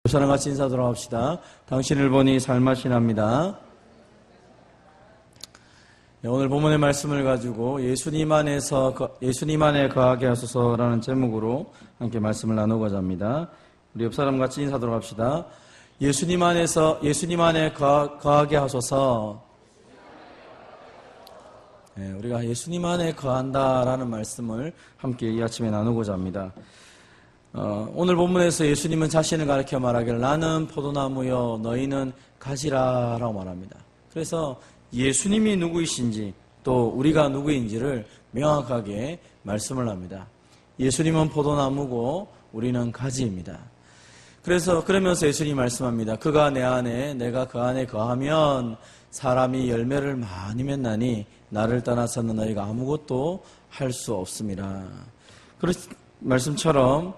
사랑 같이 인사하도록 합시다. 당신을 보니 살맛이 납니다. 오늘 본문의 말씀을 가지고 예수님 안에 거하게 하소서라는 제목으로 함께 말씀을 나누고자 합니다. 우리 옆 사람 같이 인사하도록 합시다. 예수님 안에 거하게 하소서. 우리가 예수님 안에 거한다라는 말씀을 함께 이 아침에 나누고자 합니다. 오늘 본문에서 예수님은 자신을 가리켜 말하기를 나는 포도나무요 너희는 가지라라고 말합니다. 그래서 예수님이 누구이신지 또 우리가 누구인지를 명확하게 말씀을 합니다. 예수님은 포도나무고 우리는 가지입니다. 그러면서 예수님이 말씀합니다. 그가 내 안에 내가 그 안에 거하면 사람이 열매를 많이 맺나니 나를 떠나서는 너희가 아무것도 할 수 없습니다. 그런 말씀처럼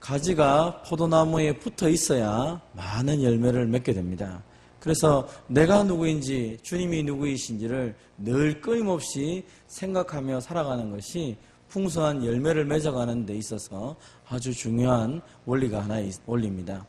가지가 포도나무에 붙어 있어야 많은 열매를 맺게 됩니다. 그래서 내가 누구인지 주님이 누구이신지를 늘 끊임없이 생각하며 살아가는 것이 풍성한 열매를 맺어가는 데 있어서 아주 중요한 원리입니다.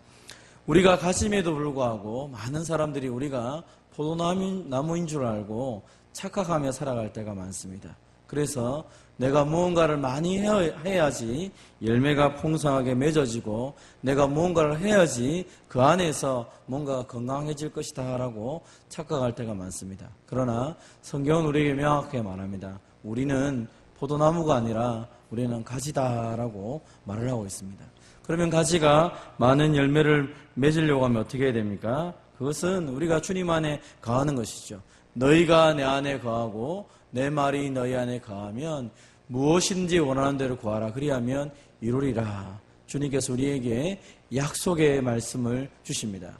우리가 가짐에도 불구하고 많은 사람들이 우리가 포도나무인 줄 알고 착각하며 살아갈 때가 많습니다. 그래서 내가 무언가를 많이 해야지 열매가 풍성하게 맺어지고 내가 무언가를 해야지 그 안에서 뭔가 건강해질 것이다 라고 착각할 때가 많습니다. 그러나 성경은 우리에게 명확하게 말합니다. 우리는 포도나무가 아니라 우리는 가지다라고 말을 하고 있습니다. 그러면 가지가 많은 열매를 맺으려고 하면 어떻게 해야 됩니까? 그것은 우리가 주님 안에 거하는 것이죠. 너희가 내 안에 거하고 내 말이 너희 안에 거하면 무엇인지 원하는 대로 구하라. 그리하면 이루리라. 주님께서 우리에게 약속의 말씀을 주십니다.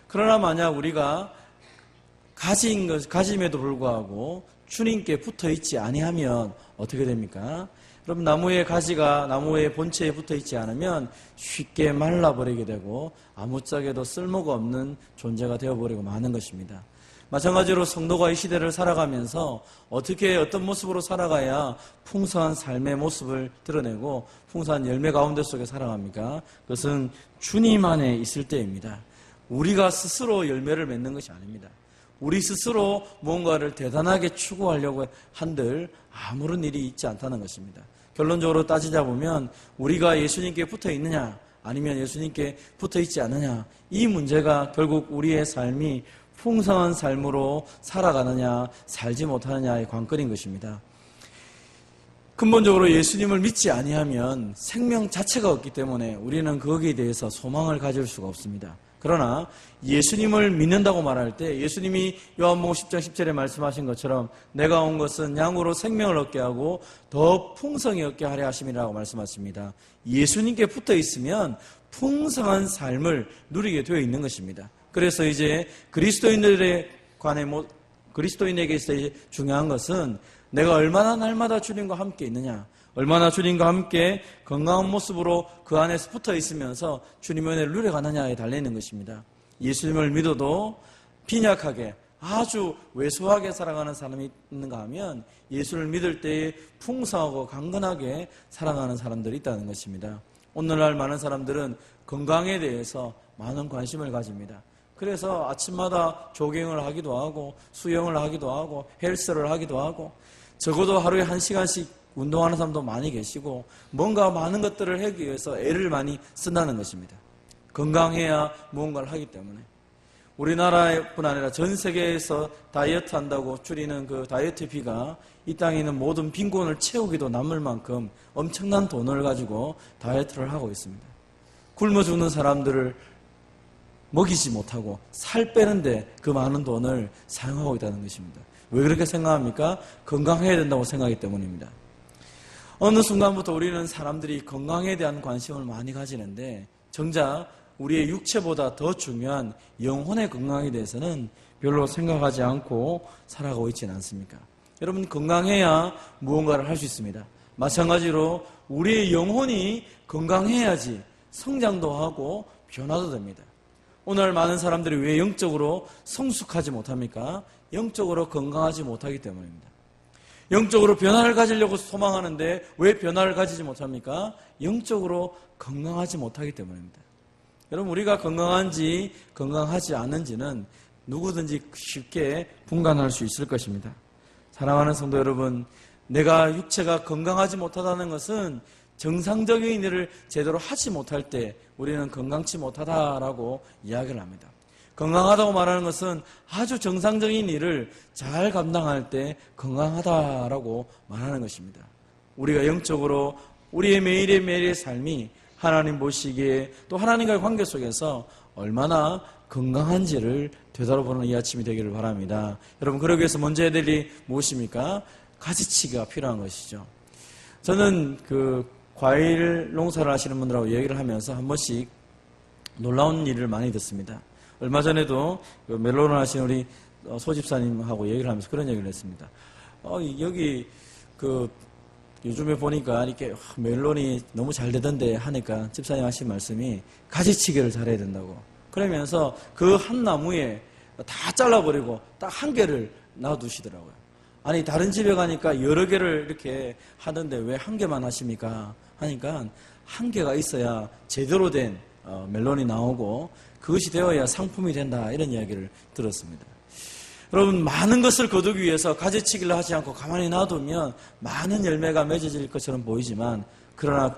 그러나 만약 우리가 가짐에도 불구하고 주님께 붙어 있지 아니하면 어떻게 됩니까? 그럼 나무의 가지가 나무의 본체에 붙어 있지 않으면 쉽게 말라버리게 되고 아무짝에도 쓸모가 없는 존재가 되어버리고 마는 것입니다. 마찬가지로 성도가 이 시대를 살아가면서 어떤 모습으로 살아가야 풍성한 삶의 모습을 드러내고 풍성한 열매 가운데 속에 살아갑니까? 그것은 주님 안에 있을 때입니다. 우리가 스스로 열매를 맺는 것이 아닙니다. 우리 스스로 무언가를 대단하게 추구하려고 한들 아무런 일이 있지 않다는 것입니다. 결론적으로 따지자 보면 우리가 예수님께 붙어 있느냐 아니면 예수님께 붙어 있지 않느냐 이 문제가 결국 우리의 삶이 풍성한 삶으로 살아가느냐 살지 못하느냐의 관건인 것입니다. 근본적으로 예수님을 믿지 아니하면 생명 자체가 없기 때문에 우리는 거기에 대해서 소망을 가질 수가 없습니다. 그러나 예수님을 믿는다고 말할 때 예수님이 요한복음 10장 10절에 말씀하신 것처럼 내가 온 것은 양으로 생명을 얻게 하고 더 풍성히 얻게 하려 하심이라고 말씀하십니다. 예수님께 붙어 있으면 풍성한 삶을 누리게 되어 있는 것입니다. 그래서 이제 그리스도인에게 있어 중요한 것은 내가 얼마나 날마다 주님과 함께 있느냐, 얼마나 주님과 함께 건강한 모습으로 그 안에서 붙어 있으면서 주님의 은혜를 누려가느냐에 달려있는 것입니다. 예수님을 믿어도 빈약하게 아주 왜소하게 살아가는 사람이 있는가 하면 예수를 믿을 때에 풍성하고 강건하게 살아가는 사람들이 있다는 것입니다. 오늘날 많은 사람들은 건강에 대해서 많은 관심을 가집니다. 그래서 아침마다 조깅을 하기도 하고 수영을 하기도 하고 헬스를 하기도 하고 적어도 하루에 1시간씩 운동하는 사람도 많이 계시고 뭔가 많은 것들을 하기 위해서 애를 많이 쓴다는 것입니다. 건강해야 무언가를 하기 때문에 우리나라뿐 아니라 전 세계에서 다이어트 한다고 줄이는 그 다이어트비가 이 땅에 있는 모든 빈곤을 채우기도 남을 만큼 엄청난 돈을 가지고 다이어트를 하고 있습니다. 굶어 죽는 사람들을 먹이지 못하고 살 빼는데 그 많은 돈을 사용하고 있다는 것입니다. 왜 그렇게 생각합니까? 건강해야 된다고 생각하기 때문입니다. 어느 순간부터 우리는 사람들이 건강에 대한 관심을 많이 가지는데 정작 우리의 육체보다 더 중요한 영혼의 건강에 대해서는 별로 생각하지 않고 살아가고 있지는 않습니까? 여러분 건강해야 무언가를 할 수 있습니다. 마찬가지로 우리의 영혼이 건강해야지 성장도 하고 변화도 됩니다. 오늘 많은 사람들이 왜 영적으로 성숙하지 못합니까? 영적으로 건강하지 못하기 때문입니다. 영적으로 변화를 가지려고 소망하는데 왜 변화를 가지지 못합니까? 영적으로 건강하지 못하기 때문입니다. 여러분, 우리가 건강한지 건강하지 않은지는 누구든지 쉽게 분간할 수 있을 것입니다. 사랑하는 성도 여러분, 내가 육체가 건강하지 못하다는 것은 정상적인 일을 제대로 하지 못할 때 우리는 건강치 못하다라고 이야기를 합니다. 건강하다고 말하는 것은 아주 정상적인 일을 잘 감당할 때 건강하다라고 말하는 것입니다. 우리가 영적으로 우리의 매일의 삶이 하나님 보시기에 또 하나님과의 관계 속에서 얼마나 건강한지를 되돌아보는 이 아침이 되기를 바랍니다. 여러분, 그러기 위해서 먼저 해야 될 일이 무엇입니까? 가지치기가 필요한 것이죠. 저는 과일 농사를 하시는 분들하고 얘기를 하면서 한 번씩 놀라운 일을 많이 듣습니다. 얼마 전에도 멜론을 하시는 우리 소집사님하고 얘기를 하면서 그런 얘기를 했습니다. 여기 요즘에 보니까 이렇게 멜론이 너무 잘 되던데 하니까 집사님 하신 말씀이 가지치기를 잘해야 된다고. 그러면서 그 한 나무에 다 잘라버리고 딱 한 개를 놔두시더라고요. 아니, 다른 집에 가니까 여러 개를 이렇게 하던데 왜 한 개만 하십니까? 하니까 한 개가 있어야 제대로 된 멜론이 나오고 그것이 되어야 상품이 된다, 이런 이야기를 들었습니다. 여러분, 많은 것을 거두기 위해서 가지치기를 하지 않고 가만히 놔두면 많은 열매가 맺어질 것처럼 보이지만, 그러나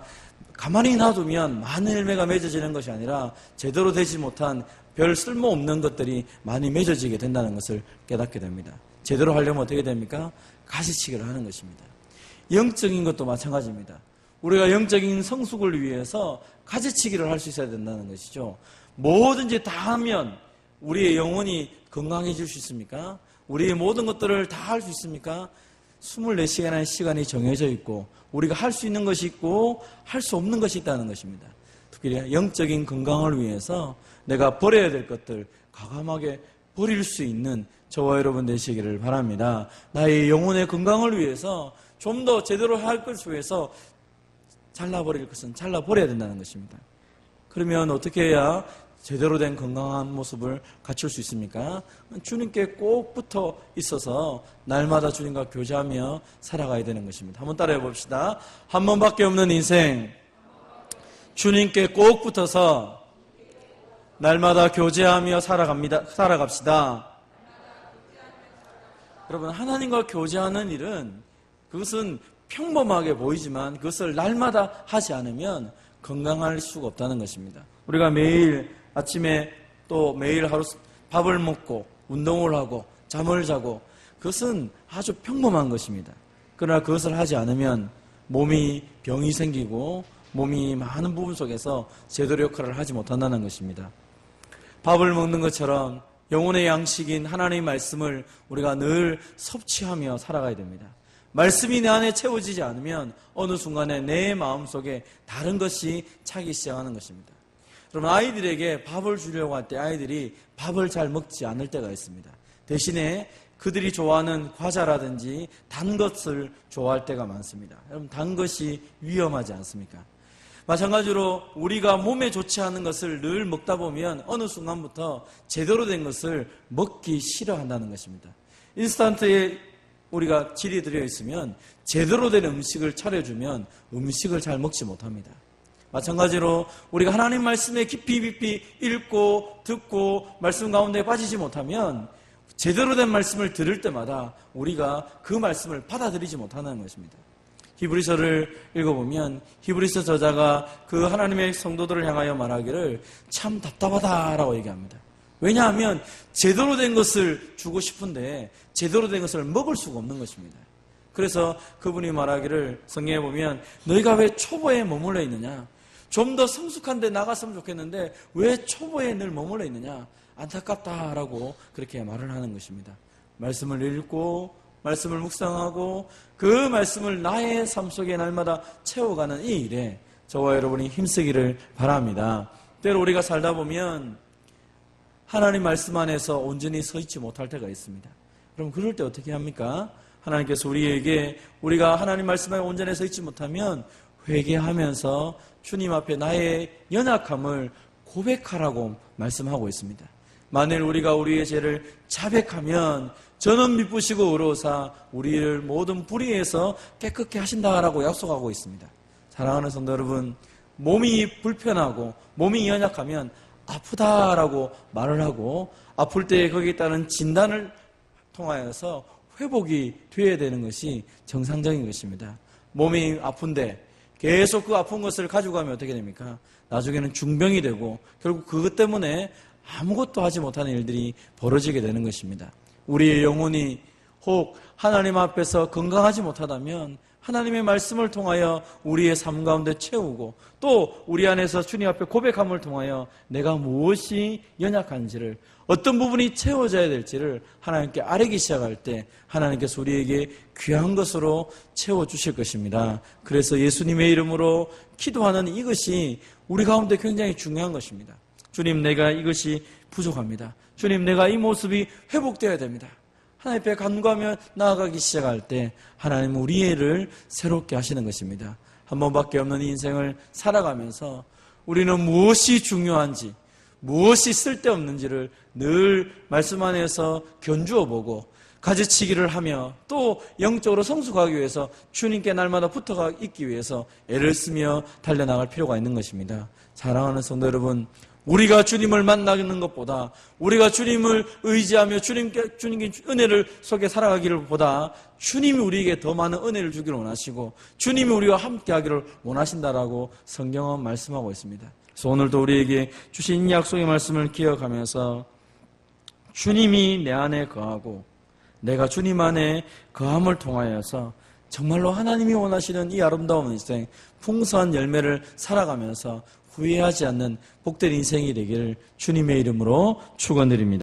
가만히 놔두면 많은 열매가 맺어지는 것이 아니라 제대로 되지 못한 별 쓸모없는 것들이 많이 맺어지게 된다는 것을 깨닫게 됩니다. 제대로 하려면 어떻게 됩니까? 가지치기를 하는 것입니다. 영적인 것도 마찬가지입니다. 우리가 영적인 성숙을 위해서 가지치기를 할 수 있어야 된다는 것이죠. 뭐든지 다 하면 우리의 영혼이 건강해질 수 있습니까? 우리의 모든 것들을 다 할 수 있습니까? 24시간의 시간이 정해져 있고 우리가 할 수 있는 것이 있고 할 수 없는 것이 있다는 것입니다. 특히 영적인 건강을 위해서 내가 버려야 될 것들 과감하게 버릴 수 있는 저와 여러분 되시기를 바랍니다. 나의 영혼의 건강을 위해서 좀 더 제대로 할 것을 위해서 잘라버릴 것은 잘라버려야 된다는 것입니다. 그러면 어떻게 해야 제대로 된 건강한 모습을 갖출 수 있습니까? 주님께 꼭 붙어 있어서 날마다 주님과 교제하며 살아가야 되는 것입니다. 한번 따라해 봅시다. 한 번밖에 없는 인생, 주님께 꼭 붙어서 날마다 교제하며 살아갑시다. 여러분, 하나님과 교제하는 일은 그것은 평범하게 보이지만 그것을 날마다 하지 않으면 건강할 수가 없다는 것입니다. 우리가 매일 아침에 또 매일 하루 밥을 먹고 운동을 하고 잠을 자고 그것은 아주 평범한 것입니다. 그러나 그것을 하지 않으면 몸이 병이 생기고 몸이 많은 부분 속에서 제대로 역할을 하지 못한다는 것입니다. 밥을 먹는 것처럼 영혼의 양식인 하나님의 말씀을 우리가 늘 섭취하며 살아가야 됩니다. 말씀이 내 안에 채워지지 않으면 어느 순간에 내 마음속에 다른 것이 차기 시작하는 것입니다. 여러분, 아이들에게 밥을 주려고 할 때 아이들이 밥을 잘 먹지 않을 때가 있습니다. 대신에 그들이 좋아하는 과자라든지 단 것을 좋아할 때가 많습니다. 여러분, 단 것이 위험하지 않습니까? 마찬가지로 우리가 몸에 좋지 않은 것을 늘 먹다 보면 어느 순간부터 제대로 된 것을 먹기 싫어한다는 것입니다. 인스턴트에 우리가 질이 들어 있으면 제대로 된 음식을 차려주면 음식을 잘 먹지 못합니다. 마찬가지로 우리가 하나님 말씀에 깊이 읽고 듣고 말씀 가운데 빠지지 못하면 제대로 된 말씀을 들을 때마다 우리가 그 말씀을 받아들이지 못하는 것입니다. 히브리서를 읽어보면 히브리서 저자가 그 하나님의 성도들을 향하여 말하기를 참 답답하다라고 얘기합니다. 왜냐하면 제대로 된 것을 주고 싶은데 제대로 된 것을 먹을 수가 없는 것입니다. 그래서 그분이 말하기를 성경에 보면 너희가 왜 초보에 머물러 있느냐? 좀 더 성숙한 데 나갔으면 좋겠는데 왜 초보에 늘 머물러 있느냐? 안타깝다라고 그렇게 말을 하는 것입니다. 말씀을 읽고 말씀을 묵상하고 그 말씀을 나의 삶 속에 날마다 채워가는 이 일에 저와 여러분이 힘쓰기를 바랍니다. 때로 우리가 살다 보면 하나님 말씀 안에서 온전히 서 있지 못할 때가 있습니다. 그럼 그럴 때 어떻게 합니까? 하나님께서 우리에게 우리가 하나님 말씀 안에 온전히 서 있지 못하면 회개하면서 주님 앞에 나의 연약함을 고백하라고 말씀하고 있습니다. 만일 우리가 우리의 죄를 자백하면 저는 미쁘시고 의로우사 우리를 모든 불의에서 깨끗게 하신다라고 약속하고 있습니다. 사랑하는 성도 여러분, 몸이 불편하고 몸이 연약하면 아프다라고 말을 하고 아플 때 거기에 따른 진단을 통하여서 회복이 되어야 되는 것이 정상적인 것입니다. 몸이 아픈데 계속 그 아픈 것을 가지고 가면 어떻게 됩니까? 나중에는 중병이 되고 결국 그것 때문에 아무것도 하지 못하는 일들이 벌어지게 되는 것입니다. 우리의 영혼이 혹 하나님 앞에서 건강하지 못하다면 하나님의 말씀을 통하여 우리의 삶 가운데 채우고 또 우리 안에서 주님 앞에 고백함을 통하여 내가 무엇이 연약한지를 어떤 부분이 채워져야 될지를 하나님께 아뢰기 시작할 때 하나님께서 우리에게 귀한 것으로 채워주실 것입니다. 그래서 예수님의 이름으로 기도하는 이것이 우리 가운데 굉장히 중요한 것입니다. 주님, 내가 이것이 부족합니다. 주님, 내가 이 모습이 회복되어야 됩니다. 하나님 앞에 간구하며 나아가기 시작할 때 하나님은 우리를 새롭게 하시는 것입니다. 한 번밖에 없는 인생을 살아가면서 우리는 무엇이 중요한지 무엇이 쓸데없는지를 늘 말씀 안에서 견주어 보고 가지치기를 하며 또 영적으로 성숙하기 위해서 주님께 날마다 붙어가 있기 위해서 애를 쓰며 달려나갈 필요가 있는 것입니다. 사랑하는 성도 여러분, 우리가 주님을 만나는 것보다 우리가 주님을 의지하며 주님께 은혜를 속에 살아가기를 보다 주님이 우리에게 더 많은 은혜를 주기를 원하시고 주님이 우리와 함께 하기를 원하신다라고 성경은 말씀하고 있습니다. 그래서 오늘도 우리에게 주신 약속의 말씀을 기억하면서 주님이 내 안에 거하고 내가 주님 안에 거함을 통하여서 정말로 하나님이 원하시는 이 아름다운 인생, 풍성한 열매를 살아가면서 후회하지 않는 복된 인생이 되기를 주님의 이름으로 축원드립니다.